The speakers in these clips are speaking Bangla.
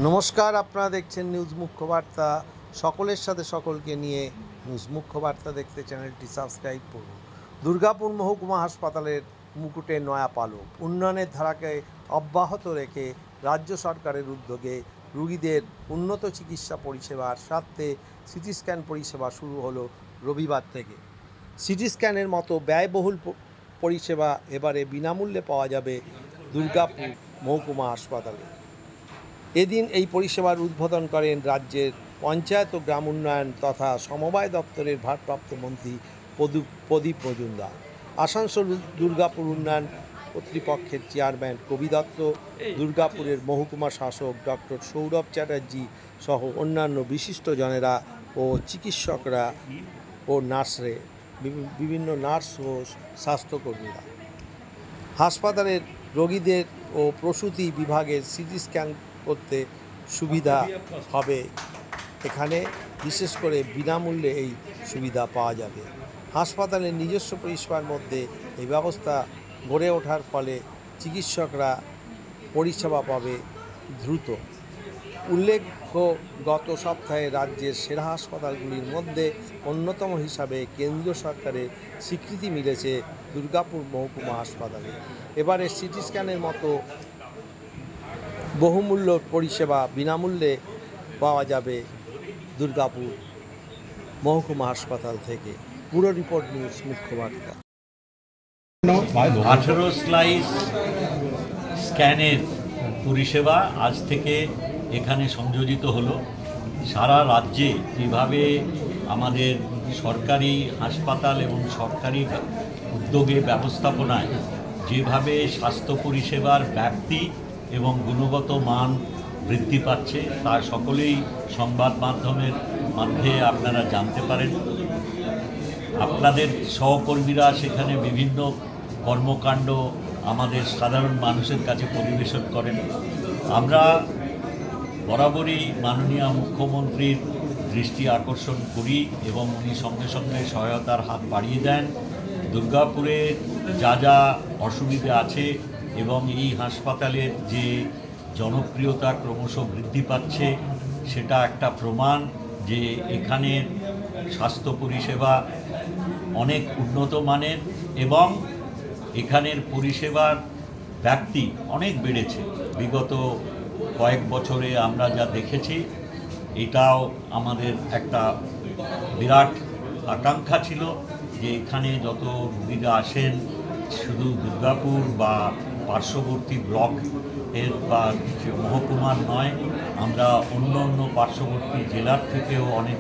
নমস্কার, আপনারা দেখছেন নিউজ মুখ্য বার্তা। সকলের সাথে সকলকে নিয়ে নিউজ মুখ্য বার্তা দেখতে চ্যানেলটি সাবস্ক্রাইব করুন। দুর্গাপুর মহকুমা হাসপাতালের মুকুটে নয়া পালক। উন্নয়নের ধারাকে অব্যাহত রেখে রাজ্য সরকারের উদ্যোগে রোগীদের উন্নত চিকিৎসা পরিষেবার স্বার্থে সিটি স্ক্যান পরিষেবা শুরু হলো রবিবার থেকে। সিটি স্ক্যানের মতো ব্যয়বহুল পরিষেবা এবারে বিনামূল্যে পাওয়া যাবে দুর্গাপুর মহকুমা হাসপাতালে। এদিন এই পরিষেবার উদ্বোধন করেন রাজ্যের পঞ্চায়েত ও গ্রাম উন্নয়ন তথা সমবায় দপ্তরের ভারপ্রাপ্ত মন্ত্রী প্রদীপ মজুমদার। আসানসোল দুর্গাপুর উন্নয়ন কর্তৃপক্ষের চেয়ারম্যান কবি দত্ত, দুর্গাপুরের মহকুমা শাসক ডক্টর সৌরভ চ্যাটার্জি সহ অন্যান্য বিশিষ্টজনেরা ও চিকিৎসকরা ও বিভিন্ন নার্স ও স্বাস্থ্যকর্মীরা। হাসপাতালের রোগীদের ও প্রসূতি বিভাগের সিটি স্ক্যান করতে সুবিধা হবে এখানে, বিশেষ করে বিনামূল্যে এই সুবিধা পাওয়া যাবে। হাসপাতালের নিজস্ব পরিষেবার মধ্যে এই ব্যবস্থা গড়ে ওঠার ফলে চিকিৎসকরা পরিষেবা পাবে দ্রুত। উল্লেখ্য, গত সপ্তাহে রাজ্যের সেরা হাসপাতালগুলির মধ্যে অন্যতম হিসাবে কেন্দ্রীয় সরকারের স্বীকৃতি মিলেছে দুর্গাপুর মহকুমা হাসপাতালে। এবারে সিটি স্ক্যানের মতো বহুমূল্য পরিষেবা বিনামূল্যে পাওয়া যাবে দুর্গাপুর মহকুমা হাসপাতাল থেকে। পুরো রিপোর্ট নিউজ মুখ্য বার্তা। 18 স্লাইস স্ক্যানের পরিষেবা আজ থেকে এখানে সংযোজিত হলো। সারা রাজ্যে যেভাবে আমাদের সরকারি হাসপাতাল এবং সরকারি উদ্যোগে ব্যবস্থাপনায় যেভাবে স্বাস্থ্য পরিষেবার ব্যাপ্তি এবং গুণগত মান বৃদ্ধি পাচ্ছে তা সকলেই সংবাদ মাধ্যমের মাধ্যমে আপনারা জানতে পারেন। আপনাদের সহকর্মীরা সেখানে বিভিন্ন কর্মকাণ্ড আমাদের সাধারণ মানুষের কাছে পরিবেশন করেন। আমরা বরাবরই মাননীয় মুখ্যমন্ত্রীর দৃষ্টি আকর্ষণ করি এবং উনি সঙ্গে সঙ্গে সহায়তার হাত বাড়িয়ে দেন। দুর্গাপুরে যা যা অসুবিধা আছে এবং এই হাসপাতালের যে জনপ্রিয়তা ক্রমশ বৃদ্ধি পাচ্ছে সেটা একটা প্রমাণ যে এখানের স্বাস্থ্য পরিষেবা অনেক উন্নত মানের এবং এখানের পরিষেবার ব্যাপ্তি অনেক বেড়েছে। বিগত কয়েক বছরে আমরা যা দেখেছি এটাও আমাদের একটা বিরাট আকাঙ্ক্ষা ছিল যে এখানে যত রোগীরা আসেন শুধু দুর্গাপুর বা পার্শ্ববর্তী ব্লক এর বা মহকুমার নয়, আমরা অন্য অন্য পার্শ্ববর্তী জেলার থেকেও অনেক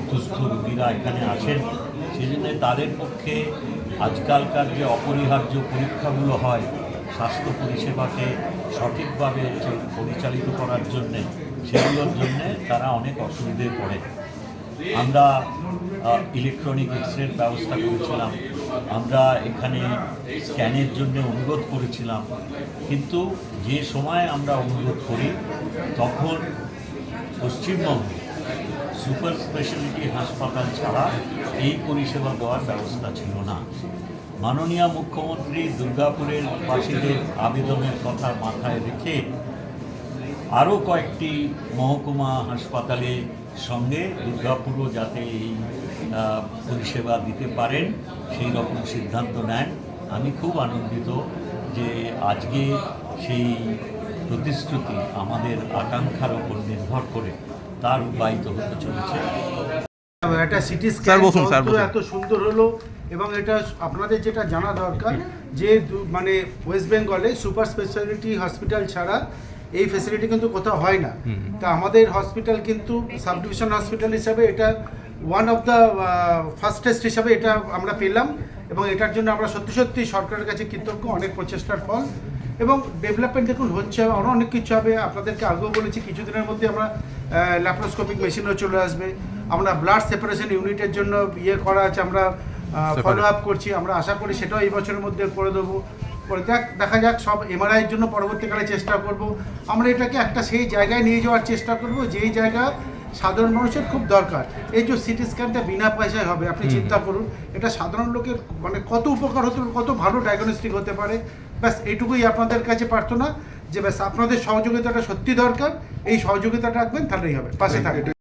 সুস্থ রোগীরা এখানে আসেন। সেজন্য তাদের পক্ষে আজকালকার যে অপরিহার্য পরীক্ষাগুলো হয় স্বাস্থ্য পরিষেবাকে সঠিকভাবে পরিচালিত করার জন্যে, সেগুলোর জন্যে তারা অনেক অসুবিধায় পড়ে। আমরা ইলেকট্রনিক এক্সরের ব্যবস্থা করেছিলাম, আমরা এখানে স্ক্যানের জন্য অনুরোধ করেছিলাম, কিন্তু যে সময় আমরা অনুরোধ করি তখন পশ্চিমবঙ্গে সুপার স্পেশালিটি হাসপাতাল ছাড়া এই পরিষেবা দেওয়ার ব্যবস্থা ছিল না। মাননীয় মুখ্যমন্ত্রী দুর্গাপুরের বাসীদের আবেদনের কথা মাথায় রেখে আরও কয়েকটি মহকুমা হাসপাতালের সঙ্গে দুর্গাপুরও যাতে এই পরিষেবা দিতে পারেন সেই রকম সিদ্ধান্ত নেন। আমি খুব আনন্দিত যে আজকে সেই প্রতিশ্রুতি আমাদের আকাঙ্ক্ষার উপর নির্ভর করে তার রূপায়িত হতে চলেছে। এটা সিটি স্ক্যান এত সুন্দর হলো এবং এটা আপনাদের যেটা জানা দরকার যে মানে ওয়েস্ট বেঙ্গলে সুপার স্পেশালিটি হসপিটাল ছাড়া এই ফেসিলিটি কিন্তু কোথাও হয় না। তা আমাদের হসপিটাল কিন্তু সাব ডিভিশন হসপিটাল হিসাবে এটা ওয়ান অফ দ্য ফার্স্টেস্ট হিসাবে এটা আমরা পেলাম এবং এটার জন্য আমরা সত্যি সত্যি সরকারের কাছে কৃতজ্ঞ। অনেক প্রচেষ্টার ফল এবং ডেভেলপমেন্ট দেখুন হচ্ছে, আরও অনেক কিছু হবে। আপনাদেরকে আগেও বলেছি কিছুদিনের মধ্যে আমরা ল্যাপ্রোস্কোপিক মেশিনও চলে আসবে। আমরা ব্লাড সেপারেশন ইউনিটের জন্য করা আছে, আমরা ফলো আপ করছি। আমরা আশা করি সেটাও এই বছরের মধ্যে করে দেবো। পরে দেখা যাক, সব এমআরআইয়ের জন্য পরবর্তীকালে চেষ্টা করব। আমরা এটাকে একটা সেই জায়গায় নিয়ে যাওয়ার চেষ্টা করব যেই জায়গা সাধারণ মানুষের খুব দরকার। এই যে সিটি স্ক্যানটা বিনা পয়সায় হবে, আপনি চিন্তা করুন এটা সাধারণ লোকের মানে কত উপকার হতে, কত ভালো ডায়াগনস্টিক হতে পারে। ব্যাস এইটুকুই আপনাদের কাছে প্রার্থনা যে ব্যাস আপনাদের সহযোগিতাটা সত্যি দরকার, এই সহযোগিতাটা রাখবেন, তাহলেই হবে, পাশে থাকবেন।